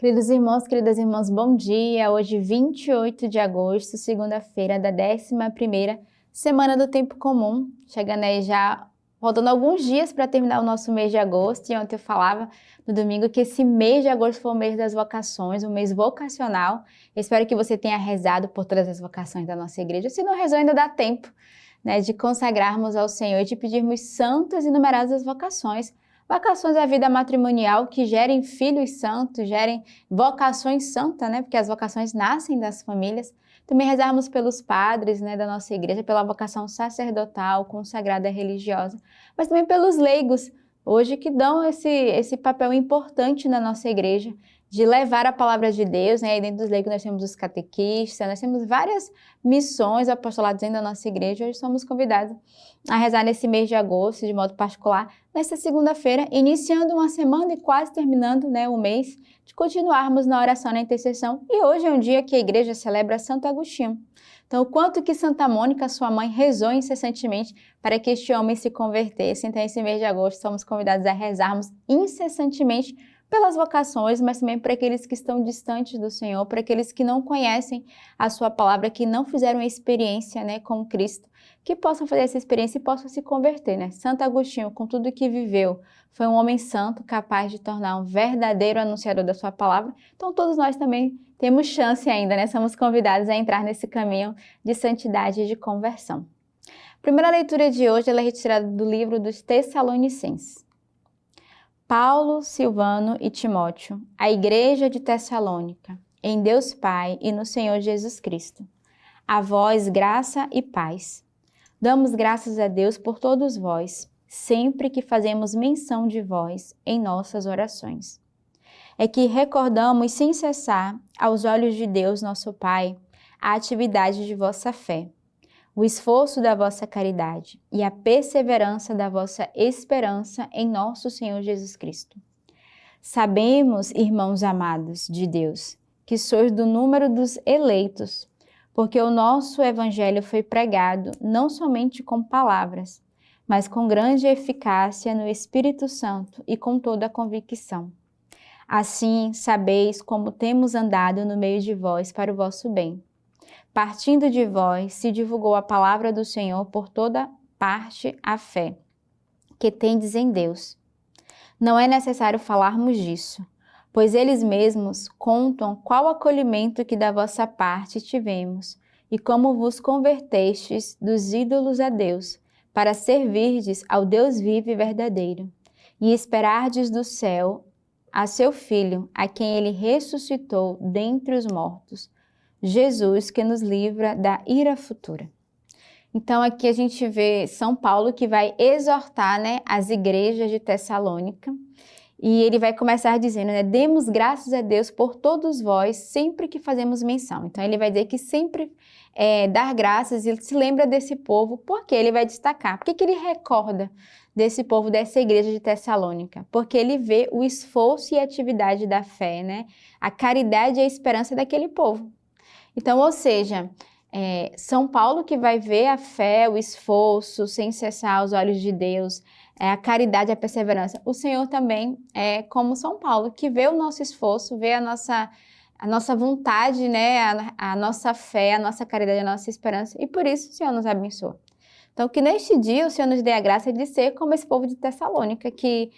Queridos irmãos, queridas irmãs, bom dia! Hoje, 28 de agosto, segunda-feira da 11ª semana do Tempo Comum. Chegando aí já, faltando alguns dias para terminar o nosso mês de agosto. E ontem eu falava no domingo que esse mês de agosto foi o mês das vocações, um mês vocacional. Eu espero que você tenha rezado por todas as vocações da nossa igreja. Se não rezou, ainda dá tempo, né, de consagrarmos ao Senhor e de pedirmos santas e numerosas vocações. Vocações à vida matrimonial que gerem filhos santos, gerem vocações santas, né? Porque as vocações nascem das famílias. Também rezarmos pelos padres, né, da nossa igreja, pela vocação sacerdotal, consagrada religiosa, mas também pelos leigos, hoje que dão esse papel importante na nossa igreja, de levar a palavra de Deus, né? E dentro dos leigos nós temos os catequistas, nós temos várias missões, apostolados dentro da nossa igreja. Hoje somos convidados a rezar nesse mês de agosto, de modo particular, nesta segunda-feira, iniciando uma semana e quase terminando, né, o mês, de continuarmos na oração, na intercessão. E hoje é um dia que a igreja celebra Santo Agostinho. Então, o quanto que Santa Mônica, sua mãe, rezou incessantemente para que este homem se convertesse. Então, esse mês de agosto, somos convidados a rezarmos incessantemente pelas vocações, mas também para aqueles que estão distantes do Senhor, para aqueles que não conhecem a sua palavra, que não fizeram a experiência, né, com Cristo, que possam fazer essa experiência e possam se converter, né? Santo Agostinho, com tudo que viveu, foi um homem santo, capaz de tornar um verdadeiro anunciador da sua palavra. Então, todos nós também temos chance ainda, né? Somos convidados a entrar nesse caminho de santidade e de conversão. A primeira leitura de hoje ela é retirada do livro dos Tessalonicenses. Paulo, Silvano e Timóteo, a igreja de Tessalônica, em Deus Pai e no Senhor Jesus Cristo. A vós graça e paz. Damos graças a Deus por todos vós, sempre que fazemos menção de vós em nossas orações. É que recordamos sem cessar, aos olhos de Deus nosso Pai, a atividade de vossa fé, o esforço da vossa caridade e a perseverança da vossa esperança em nosso Senhor Jesus Cristo. Sabemos, irmãos amados de Deus, que sois do número dos eleitos, porque o nosso evangelho foi pregado não somente com palavras, mas com grande eficácia no Espírito Santo e com toda a convicção. Assim, sabeis como temos andado no meio de vós para o vosso bem. Partindo de vós, se divulgou a palavra do Senhor por toda parte a fé, que tendes em Deus. Não é necessário falarmos disso, pois eles mesmos contam qual acolhimento que da vossa parte tivemos e como vos convertestes dos ídolos a Deus, para servirdes ao Deus vivo e verdadeiro, e esperardes do céu a seu Filho, a quem ele ressuscitou dentre os mortos, Jesus, que nos livra da ira futura. Então aqui a gente vê São Paulo que vai exortar, né, as igrejas de Tessalônica, e ele vai começar dizendo, né, demos graças a Deus por todos vós sempre que fazemos menção. Então ele vai dizer que sempre dar graças, ele se lembra desse povo, porque ele vai destacar. Por que ele recorda desse povo, dessa igreja de Tessalônica? Porque ele vê o esforço e a atividade da fé, né, a caridade e a esperança daquele povo. Então, ou seja, São Paulo que vai ver a fé, o esforço, sem cessar aos olhos de Deus, a caridade, a perseverança. O Senhor também é como São Paulo, que vê o nosso esforço, vê a nossa vontade, né, a nossa fé, a nossa caridade, a nossa esperança, e por isso o Senhor nos abençoa. Então, que neste dia o Senhor nos dê a graça de ser como esse povo de Tessalônica, que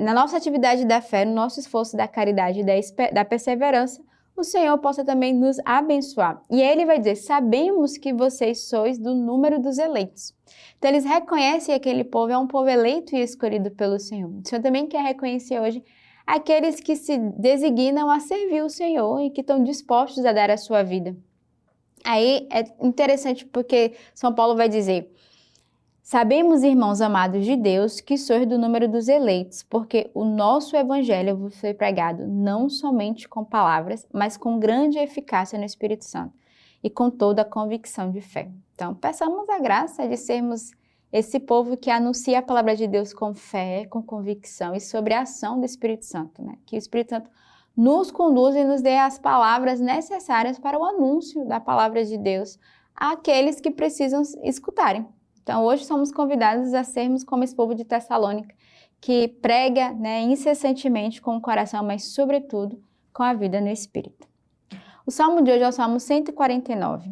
na nossa atividade da fé, no nosso esforço da caridade e da perseverança, o Senhor possa também nos abençoar. E ele vai dizer, sabemos que vocês sois do número dos eleitos. Então eles reconhecem que aquele povo é um povo eleito e escolhido pelo Senhor. O Senhor também quer reconhecer hoje aqueles que se designam a servir o Senhor e que estão dispostos a dar a sua vida. Aí é interessante porque São Paulo vai dizer, sabemos, irmãos amados de Deus, que sois do número dos eleitos, porque o nosso evangelho vos foi pregado não somente com palavras, mas com grande eficácia no Espírito Santo e com toda a convicção de fé. Então, peçamos a graça de sermos esse povo que anuncia a palavra de Deus com fé, com convicção e sobre a ação do Espírito Santo, né? Que o Espírito Santo nos conduza e nos dê as palavras necessárias para o anúncio da palavra de Deus àqueles que precisam escutarem. Então, hoje somos convidados a sermos como esse povo de Tessalônica, que prega, né, incessantemente com o coração, mas, sobretudo, com a vida no Espírito. O salmo de hoje é o Salmo 149.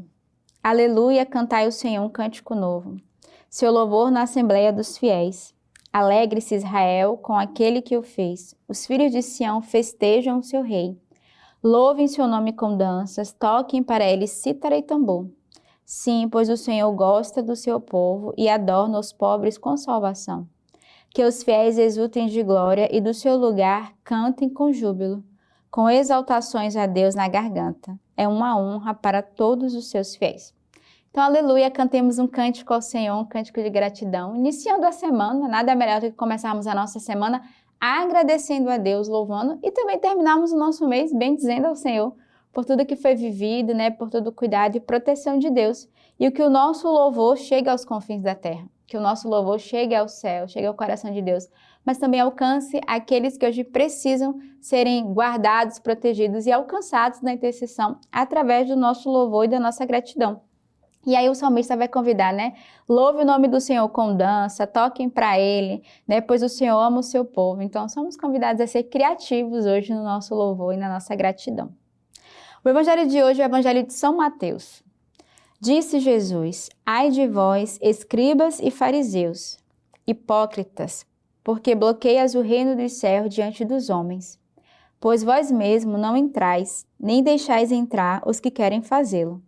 Aleluia, cantai ao Senhor um cântico novo. Seu louvor na Assembleia dos Fiéis. Alegre-se Israel com aquele que o fez. Os filhos de Sião festejam o seu rei. Louvem seu nome com danças, toquem para ele cítara e tambor. Sim, pois o Senhor gosta do seu povo e adorna os pobres com salvação. Que os fiéis exultem de glória e do seu lugar cantem com júbilo, com exaltações a Deus na garganta. É uma honra para todos os seus fiéis. Então, aleluia, cantemos um cântico ao Senhor, um cântico de gratidão. Iniciando a semana, nada melhor do que começarmos a nossa semana agradecendo a Deus, louvando, e também terminarmos o nosso mês bendizendo ao Senhor por tudo que foi vivido, por todo o cuidado e proteção de Deus. E que o nosso louvor chegue aos confins da terra, que o nosso louvor chegue ao céu, chegue ao coração de Deus, mas também alcance aqueles que hoje precisam serem guardados, protegidos e alcançados na intercessão através do nosso louvor e da nossa gratidão. E aí o salmista vai convidar, Louve o nome do Senhor com dança, toquem para Ele, pois o Senhor ama o seu povo. Então, somos convidados a ser criativos hoje no nosso louvor e na nossa gratidão. O evangelho de hoje é o evangelho de São Mateus. Disse Jesus: Ai de vós, escribas e fariseus, hipócritas, porque bloqueias o reino dos céus diante dos homens. Pois vós mesmos não entrais, nem deixais entrar os que querem fazê-lo.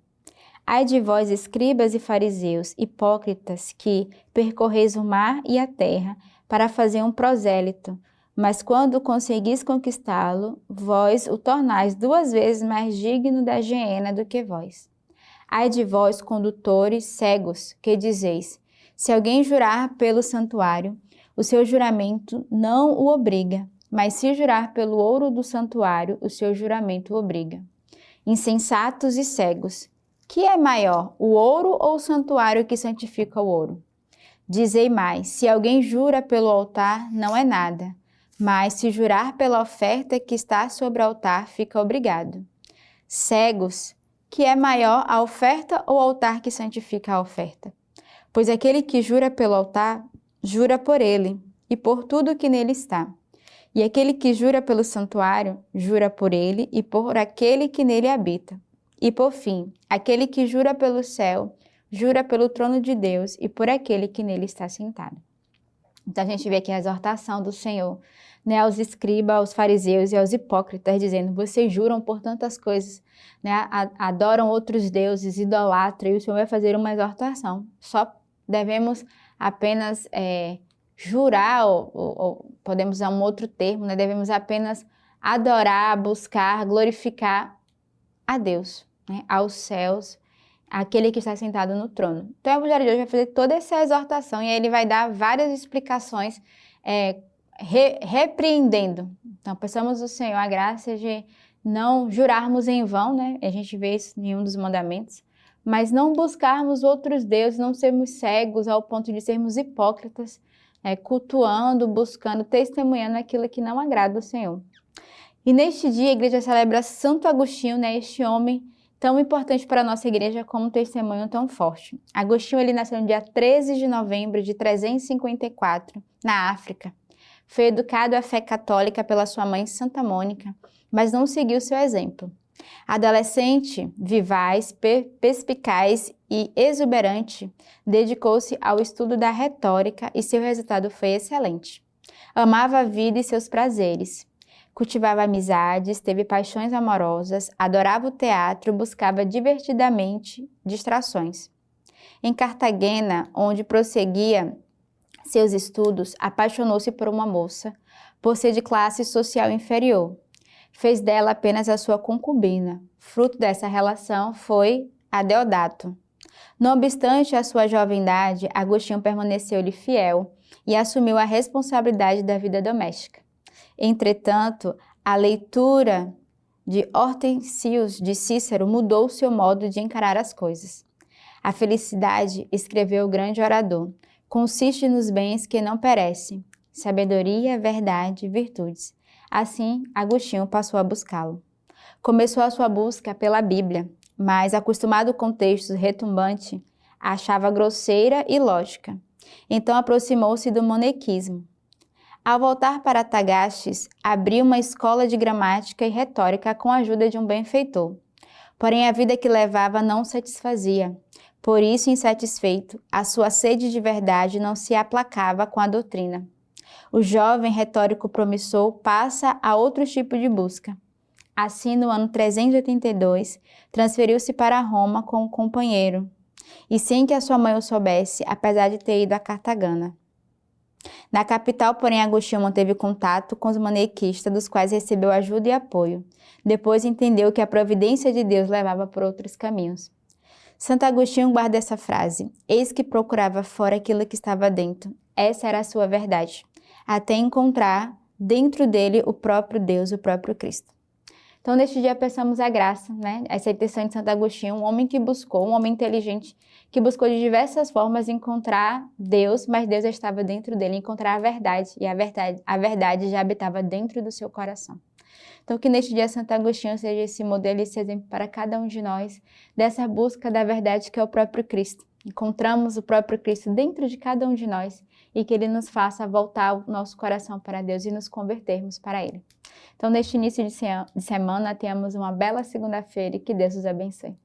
Ai de vós, escribas e fariseus, hipócritas, que percorreis o mar e a terra para fazer um prosélito, mas quando conseguis conquistá-lo, vós o tornais 2 vezes mais digno da geena do que vós. Ai de vós, condutores cegos, que dizeis: se alguém jurar pelo santuário, o seu juramento não o obriga, mas se jurar pelo ouro do santuário, o seu juramento o obriga. Insensatos e cegos, que é maior, o ouro ou o santuário que santifica o ouro? Dizei mais: se alguém jura pelo altar, não é nada, mas se jurar pela oferta que está sobre o altar, fica obrigado. Cegos, que é maior, a oferta ou o altar que santifica a oferta? Pois aquele que jura pelo altar, jura por ele e por tudo que nele está. E aquele que jura pelo santuário, jura por ele e por aquele que nele habita. E por fim, aquele que jura pelo céu, jura pelo trono de Deus e por aquele que nele está sentado. Então a gente vê aqui a exortação do Senhor, aos escribas, aos fariseus e aos hipócritas, dizendo: vocês juram por tantas coisas, adoram outros deuses, idolatram, e o Senhor vai fazer uma exortação. Só devemos apenas jurar, ou podemos usar um outro termo, devemos apenas adorar, buscar, glorificar a Deus, aos céus, aquele que está sentado no trono. Então, o evangelho de hoje vai fazer toda essa exortação e aí ele vai dar várias explicações, repreendendo. Então, peçamos ao Senhor a graça de não jurarmos em vão, a gente vê isso em um dos mandamentos, mas não buscarmos outros deuses, não sermos cegos ao ponto de sermos hipócritas, cultuando, buscando, testemunhando aquilo que não agrada ao Senhor. E neste dia a igreja celebra Santo Agostinho, este homem tão importante para a nossa igreja como um testemunho tão forte. Agostinho ele nasceu no dia 13 de novembro de 354, na África. Foi educado à fé católica pela sua mãe Santa Mônica, mas não seguiu seu exemplo. Adolescente, vivaz, perspicaz e exuberante, dedicou-se ao estudo da retórica e seu resultado foi excelente. Amava a vida e seus prazeres. Cultivava amizades, teve paixões amorosas, adorava o teatro, buscava divertidamente distrações. Em Cartagena, onde prosseguia seus estudos, apaixonou-se por uma moça, por ser de classe social inferior. Fez dela apenas a sua concubina. Fruto dessa relação foi Adeodato. Não obstante a sua jovendade, Agostinho permaneceu-lhe fiel e assumiu a responsabilidade da vida doméstica. Entretanto, a leitura de Hortensius de Cícero mudou seu modo de encarar as coisas. A felicidade, escreveu o grande orador, consiste nos bens que não perecem, sabedoria, verdade, virtudes. Assim, Agostinho passou a buscá-lo. Começou a sua busca pela Bíblia, mas, acostumado com textos retumbantes, a achava grosseira e lógica. Então aproximou-se do monequismo. Ao voltar para Tagastes, abriu uma escola de gramática e retórica com a ajuda de um benfeitor. Porém, a vida que levava não o satisfazia. Por isso, insatisfeito, a sua sede de verdade não se aplacava com a doutrina. O jovem retórico promissor passa a outro tipo de busca. Assim, no ano 382, transferiu-se para Roma com um companheiro, e sem que a sua mãe o soubesse, apesar de ter ido a Cartagena. Na capital, porém, Agostinho manteve contato com os maniqueístas, dos quais recebeu ajuda e apoio. Depois entendeu que a providência de Deus levava por outros caminhos. Santo Agostinho guarda essa frase: eis que procurava fora aquilo que estava dentro. Essa era a sua verdade, até encontrar dentro dele o próprio Deus, o próprio Cristo. Então, neste dia, peçamos a graça, essa intenção de Santo Agostinho, um homem que buscou, um homem inteligente, que buscou de diversas formas encontrar Deus, mas Deus já estava dentro dele, encontrar a verdade, e a verdade já habitava dentro do seu coração. Então, que neste dia Santo Agostinho seja esse modelo, esse exemplo para cada um de nós, dessa busca da verdade que é o próprio Cristo. Encontramos o próprio Cristo dentro de cada um de nós e que Ele nos faça voltar o nosso coração para Deus e nos convertermos para Ele. Então, neste início de semana, tenhamos uma bela segunda-feira e que Deus os abençoe.